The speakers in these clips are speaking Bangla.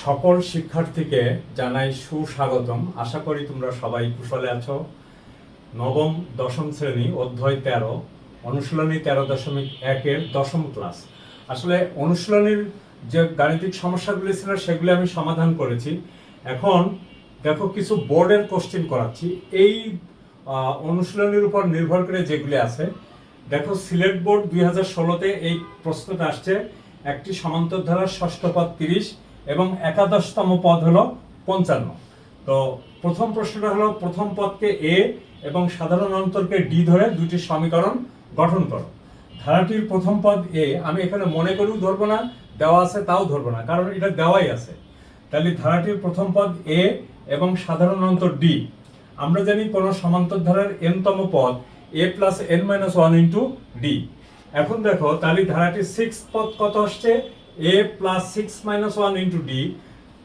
সকল শিক্ষার্থীকে জানাই সুস্বাগতম। আশা করি তোমরা সবাই কুশলে আছো। নবম দশম শ্রেণী অধ্যায় 13 অনুশীলনী 13.1-এর দশম ক্লাস। আসলে অনুশীলনীর যে গাণিতিক সমস্যাগুলি ছিল সেগুলি আমি সমাধান করেছি। এখন দেখো কিছু বোর্ডের কোশ্চেন করাচ্ছি এই অনুশীলনীর উপর নির্ভর করে যেগুলি আছে। দেখো সিলেট বোর্ড 2016-তে এই প্রশ্নটা আসছে, একটি সমান্তর ধারার ষষ্ঠ পদ 30 এবং একাদশতম পদ হলো 55। তো প্রথম প্রশ্নটা হলো প্রথম পদকে এ এবং সাধারণ অন্তরকে ডি ধরে দুটি সমীকরণ গঠন করো। ধারাটির প্রথম পদ এ, আমি এখানে মনে করেও ধরবো না, দেওয়া আছে তাও ধরবো না, কারণ এটা দেওয়াই আছে। তাহলে ধারাটির প্রথম পদ এ এবং সাধারণ অন্তর ডি। আমরা জানি কোন সমান্তর ধারার n-তম পদ a plus n minus 1 into D. এখন দেখো তাহলে ধারাটির 6th পদ কত আসছে, a plus 6 minus 1 into D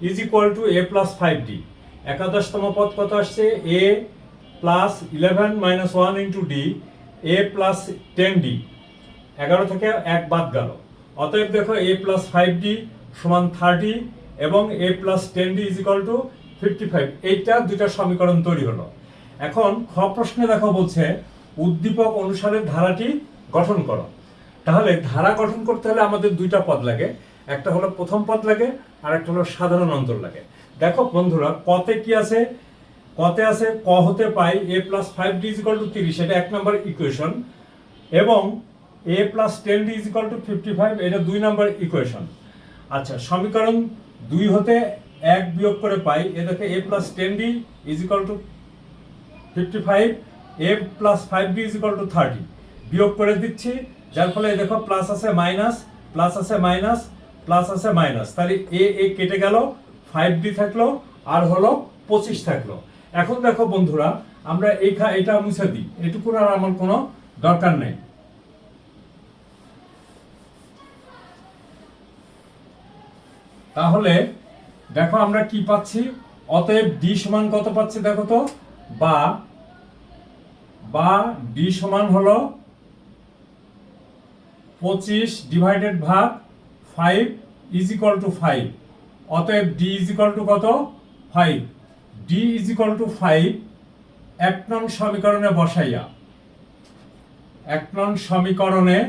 is equal to a plus 5d। একাদশতম পদ কত আসছে, a plus 11 minus 1 into D a plus 10d। 11 থেকে 1 বাদ গেল, অতএব দেখো a প্লাস 5d সমান 30 এবং a plus 10d is equal to 55। এইটা দুইটা সমীকরণ তৈরি হলো। এখন খ প্রশ্নে দেখো বলছে উদ্দীপক অনুসারে ধারাটি গঠন করো। তাহলে ধারা গঠন করতে হলে আমাদের দুইটা পদ লাগে, একটা হলো প্রথম পদ লাগে আর একটা হলো সাধারণ অন্তর লাগে। দেখো বন্ধুরা, কতে কি আছে, কতে আছে ক হতে পাই a plus 5d is equal to 30, এটা 1 নম্বর ইকুয়েশন, এবং a plus 10d is equal to 55, এটা 2 নম্বর ইকুয়েশন। আচ্ছা, সমীকরণ 2 হতে 1 বিয়োগ করে পাই, এ দেখে a plus 10d is equal to 55, a plus 5d is equal to 30, বিয়োগ করে দিচ্ছি, যার ফলে দেখো প্লাস আছে মাইনাস, প্লাস আছে মাইনাস, প্লাস আছে মাইনাস, তাহলে এ কেটে গেল, 5d থাকলো আর হলো 25 থাকলো। এখন দেখো বন্ধুরা, আমরা এটা মুছে দিই, এটুকু আর আমার কোনো দরকার নেই। তাহলে দেখো আমরা কি পাচ্ছি, অতএব d সমান কত পাচ্ছি দেখো তো, বা d সমান হলো 25 ডিভাইডেড ভাগ 5 ইজ ইকুয়াল টু 5। অতএব d ইজ ইকুয়াল টু কত, 5। d ইজ ইকুয়াল টু 5 1 নং সমীকরণে বসাইয়া, 1 নং সমীকরণে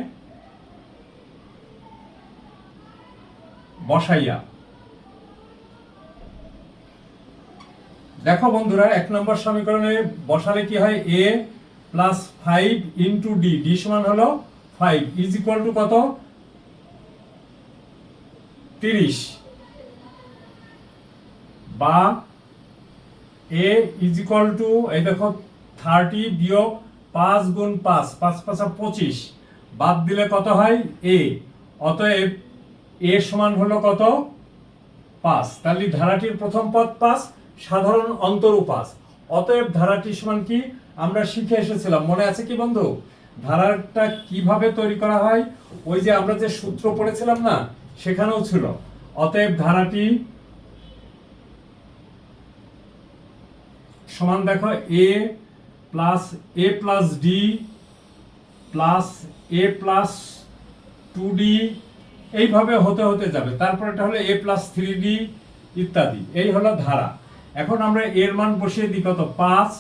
বসাইয়া দেখো বন্ধুরা, 1 নম্বর সমীকরণে বসালে কি হয়, a plus 5 into D, D সমান হলো 5 ইজ ইকুয়াল টু কত, 30, বা a ইজ ইকুয়াল টু, এই দেখো 30 বিয়োগ 5 গুণ 5, 5 5 25, বাদ দিলে কত হয় a, অতএব a সমান হলো কত, 5। তাহলে ধারাটির প্রথম পদ 5, সাধারণ অন্তরও 5, অতএব ধারাটি সমান কি আমরা শিখে এসেছিলাম, মনে আছে কি বন্ধু? ধারাটা কিভাবে তৈরি করা হয়, ওই যে আমরা যে সূত্র পড়েছিলাম না, সেখানেও ছিল। অতএব ধারাটি সমান দেখো a plus d plus a plus 2d, এইভাবে হতে হতে যাবে, তারপর এটা হলো a প্লাস 3d ইত্যাদি। এই হলো ধারা। এখন আমরা এর মান বসিয়ে দিই কত, 5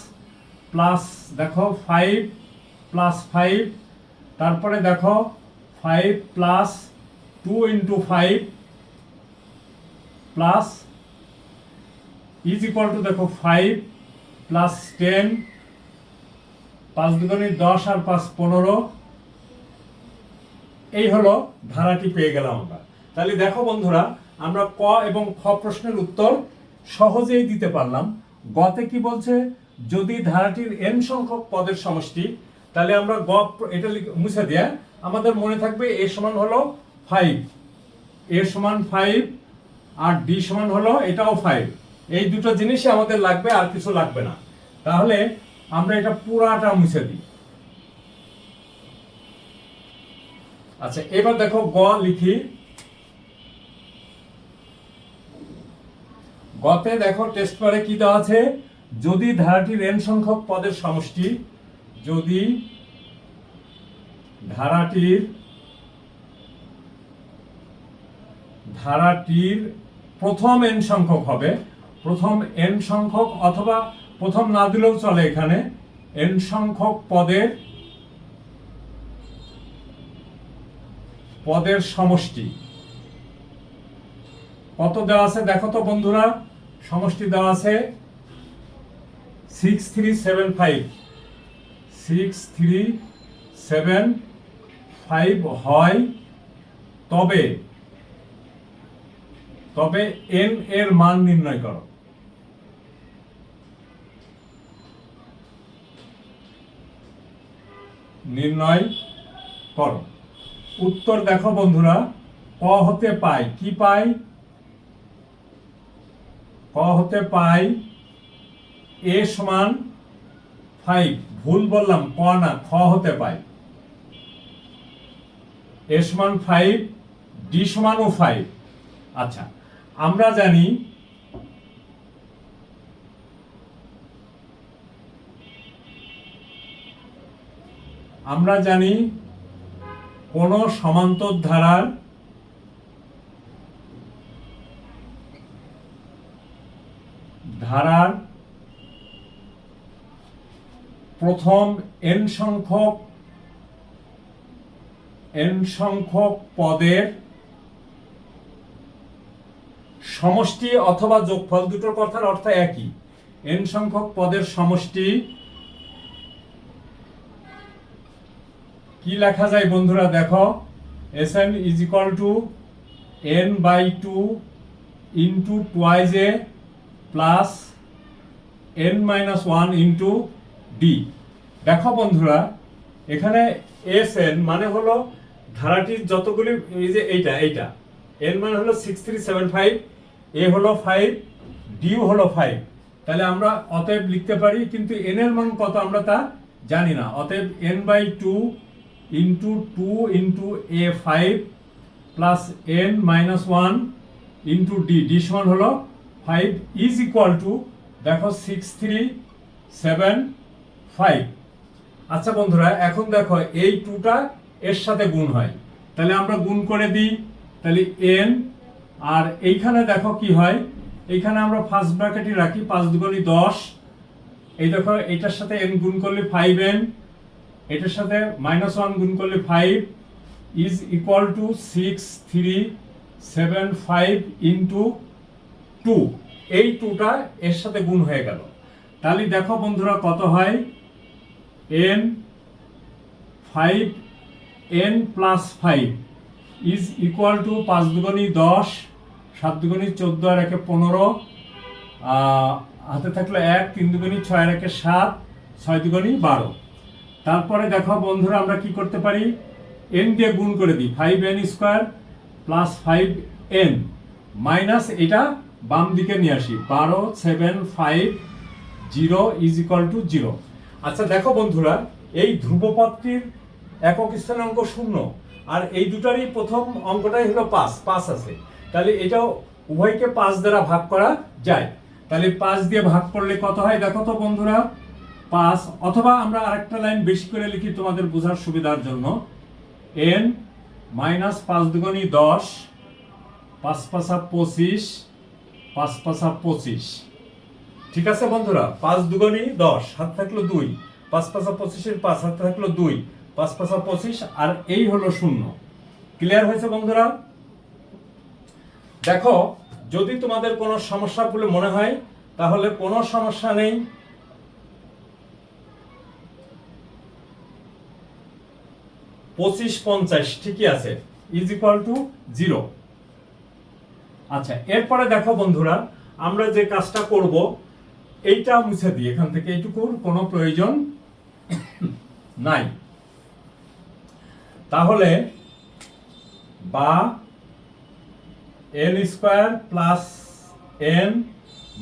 প্লাস দেখো 5 প্লাস 5, তারপরে দেখো 5 plus 2 into 5 plus is equal to দেখো 5 প্লাস 10, 5 দুগুণে 10 আর 5 15। এই হলো ধারাটি পেয়ে গেলাম আমরা। তাহলে দেখো বন্ধুরা, আমরা ক এবং খ প্রশ্নের উত্তর সহজেই দিতে পারলাম। গতে কি বলছে, যদি ধারাটির n সংখ্যক পদের সমষ্টি, তাহলে আমরা গ এটা মুছে দেয়া, আমাদের মনে থাকবে a সমান হলো 5, a সমান 5 আর d সমান হলো এটাও 5। এই দুটো জিনিসই আমাদের লাগবে, আর কিছু লাগবে না। তাহলে আমরা এটা পুরাটা মুছে দিই। আচ্ছা, এবার দেখো গ লিখি। গতে দেখো টেস্ট করে কি দেওয়া আছে, যদি ধারাটির n সংখ্যক পদের সমষ্টি, যদি ধারাটির প্রথম n সংখ্যক হবে, প্রথম n সংখ্যক, অথবা প্রথম না দিলেও চলে, এখানে n সংখ্যক পদের সমষ্টি। কত দেওয়া আছে দেখো তো বন্ধুরা, সমষ্টি দেওয়া আছে 6375 হয়, তবে n এর মান নির্ণয় করো। উত্তর দেখো বন্ধুরা, ক হতে পাই কি পাই, ক হতে পাই a সমান 5, ভুল বললাম, ক না, খ হতে পাই a সমান 5, d সমানও 5। আচ্ছা, আমরা জানি কোন সমান্তর ধারার প্রথম n সংখ্যক পদের সমষ্টি অথবা যোগফল, দুটোর কথার অর্থ একই। n সংখ্যক পদের সমষ্টি কি লেখা যায় বন্ধুরা দেখো, Sn is equal to n/2 into twice a plus n-1 into d। দেখো বন্ধুরা, এখানে Sn মানে হলো ধারাটির যতগুলি, এই যে এইটা n মানে হলো 6375, a হলো 5, d হলো 5। তাহলে আমরা অতএব লিখতে পারি, কিন্তু n এর মান কত আমরা তা জানি না। অতএব n/2 into 2 into a5 plus n-1 into d সমান হলো 5 is equal to দেখো 6375। আচ্ছা বন্ধুরা, এখন দেখো এই 2টা এর সাথে গুণ হয়, তাহলে আমরা গুণ করে দিই, তাহলে n, আর এইখানে দেখো কি হয়, এইখানে আমরা ফার্স্ট ব্র্যাকেটই রাখি, 5 দুগুণে 10, এই দেখো এটার সাথে n গুণ করলে 5n, এটার সাথে -1 গুণ করলে 5 is equal to 6375 into 2। এই 2টা এর সাথে গুণ হয়ে গেল। তাহলে দেখো বন্ধুরা কত হয়, n plus 5 is equal to 5 দুগুণে 10, 7 দুগুণে 14, আর 1 15, হাতে থাকলো 1, 3 দুগুণে 6, আর 1 7, 6 দুগুণে 12। তারপরে দেখো বন্ধুরা আমরা কি করতে পারি, n দিয়ে গুণ করে দিই, 5n square plus 5n minus এটা বাম দিকে নিয়ে আসি, 12 7 5 0 ইজ ইকুয়াল টু 0। আচ্ছা দেখো বন্ধুরা, এই ধ্রুবপদটির একক স্থানাঙ্ক 0, আর এই দুটারই প্রথম অঙ্কটাই হলো 5 আছে, তাহলে এটাও উভয়কে 5 দ্বারা ভাগ করা যায়। তাহলে 5 দিয়ে ভাগ করলে কত হয় দেখো তো বন্ধুরা, 5, অথবা আমরা আরেকটা লাইন বেশি করে লিখি তোমাদের বোঝার সুবিধার জন্য, n মাইনাস 5 দুগুণে 10, 5 5 25, 5 5 25। ঠিক আছে বন্ধুরা, 5 দুগুণে 10, হাত থাকলো 2, 5 5 25 5, হাত থাকলো 2, 5 5 25, আর এই হলো 0। ক্লিয়ার হয়েছে বন্ধুরা? দেখো, যদি তোমাদের কোনো সমস্যা বলে মনে হয় তাহলে কোনো সমস্যা নেই, 25 50 ঠিকই আছে, ইজ ইকুয়াল টু 0। আচ্ছা, এরপরে দেখো বন্ধুরা, আমরা যে কাজটা করব, এইটা মুছে দিই, এখান থেকে এইটুকুর কোনো প্রয়োজন নাই। তাহলে বা n square plus n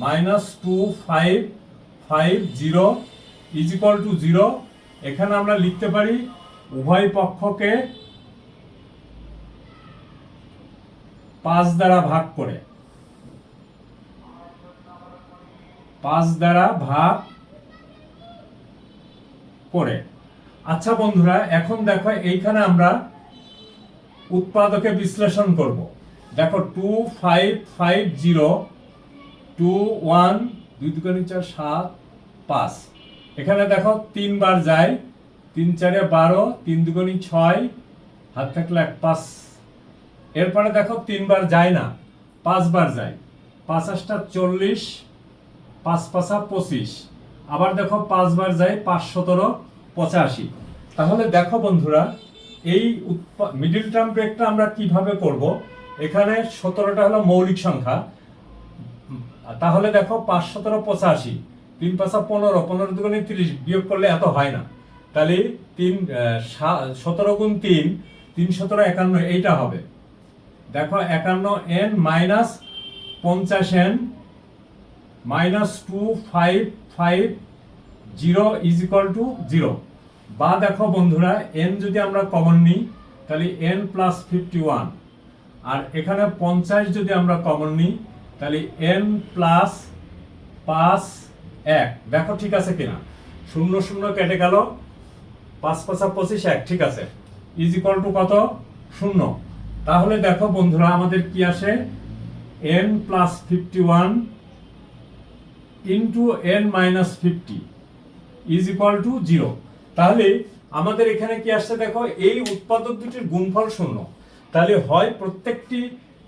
minus 2 5 5 0 is equal to 0। এখানে আমরা লিখতে পারি উভয় পক্ষকে 5 দ্বারা ভাগ করে, 5 দ্বারা ভাগ করে, আচ্ছা বন্ধুরা, এখন দেখো এইখানে আমরা উৎপাদকে বিশ্লেষণ করব। দেখো 2550 21 2 2 4 7 5, এখানে দেখো 3 বার যায়, 3 4 12, 3 2 6, হাত থাকলে 1 5। এরপরে দেখো 3 বার যায় না, 5 বার যায়, 5 8 40, 5 5 25। আবার দেখো 5 বার যায়, 5 17 85। তাহলে দেখো বন্ধুরা, এই মিডিল টার্ম ব্রেকটা আমরা কিভাবে করব। এখানে 17টা হলো মৌলিক সংখ্যা, তাহলে দেখো 5 17 85, 3 5 15, 15 2 30, বিয়োগ করলে এত হয় না। তাহলে 17 গুণ 3, 3 17 51, এইটা হবে। দেখো 51 n minus 50 n minus 2550 is equal to 0। বা দেখো বন্ধুরা, n যদি আমরা কমন নিই তাহলে n প্লাস 51, আর এখানে 50 যদি আমরা কমন নিই তাহলে n প্লাস 5 1। দেখো ঠিক আছে কিনা, 0 0 কেটে গেল, 5 5 25 1, ঠিক আছে, ইজ ইকুয়াল টু কত? 0। তাহলে দেখো বন্ধুরা, আমাদের কি আসে, n plus 51 into n minus 50 is equal to 0। তাহলে আমাদের এখানে কি আসছে দেখো, এই উৎপাদক দুটির গুণফল 0। তাহলে হয় প্রত্যেকটি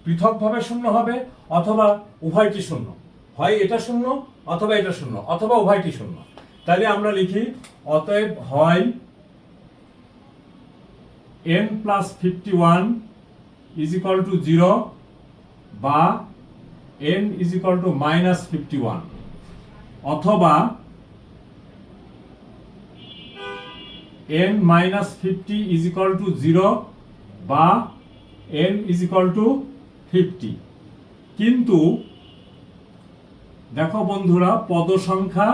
পৃথকভাবে 0 হবে, অথবা উভয়টি 0। হয় এটা 0, অথবা এটা 0, অথবা উভয়টি 0। তাহলে আমরা লিখি, অতএব হয় n plus 51 is equal to 0, বা n is equal to minus 51, অথবা n minus 50 is equal to 0, বা n ইজ ইকুয়াল টু 50। কিন্তু দেখো বন্ধুরা, পদ সংখ্যা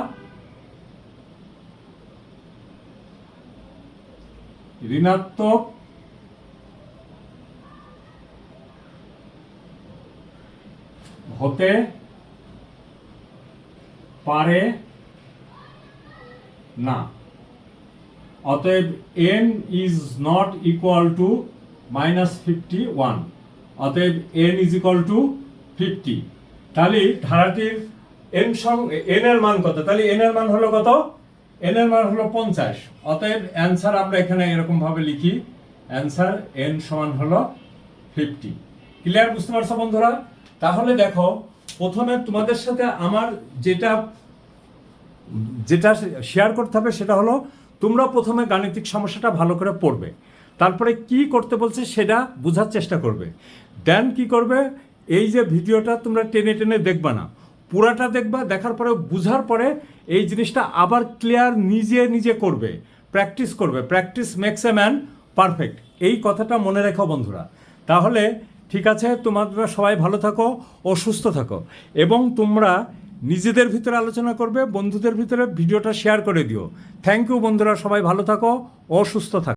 ঋণাত্মক হতে পারে না। অতএব n is not equal to minus 51, অতএব n ইজ ইকুয়াল টু 50। তাহলে ধারাটির n এর মান কত? তাহলে n এর মান হলো কত? n এর মান হলো 50। অতএব অ্যান্সার আমরা এখানে এরকম ভাবে লিখি, অ্যান্সার n সমান হলো 50। ক্লিয়ার, বুঝতে পারছো বন্ধুরা? তাহলে দেখো, প্রথমে তোমাদের সাথে আমার যেটা শেয়ার করতে হবে সেটা হলো, তোমরা প্রথমে গাণিতিক সমস্যাটা ভালো করে পড়বে, তারপরে কি করতে বলছে সেটা বোঝার চেষ্টা করবে। দেন কি করবে, এই যে ভিডিওটা তোমরা টেনে টেনে দেখবা না, পুরাটা দেখবা, দেখার পরে বুঝার পরে এই জিনিসটা আবার ক্লিয়ার নিজে নিজে করবে, প্র্যাকটিস করবে। Practice makes a man perfect, এই কথাটা মনে রেখো বন্ধুরা। তাহলে ঠিক আছে, তোমরা সবাই ভালো থাকো ও সুস্থ থাকো, এবং তোমরা নিজেদের ভিতরে আলোচনা করবে, বন্ধুদের ভিতরে ভিডিওটা শেয়ার করে দিও। থ্যাংক ইউ বন্ধুরা, সবাই ভালো থাকো ও সুস্থ থাকো।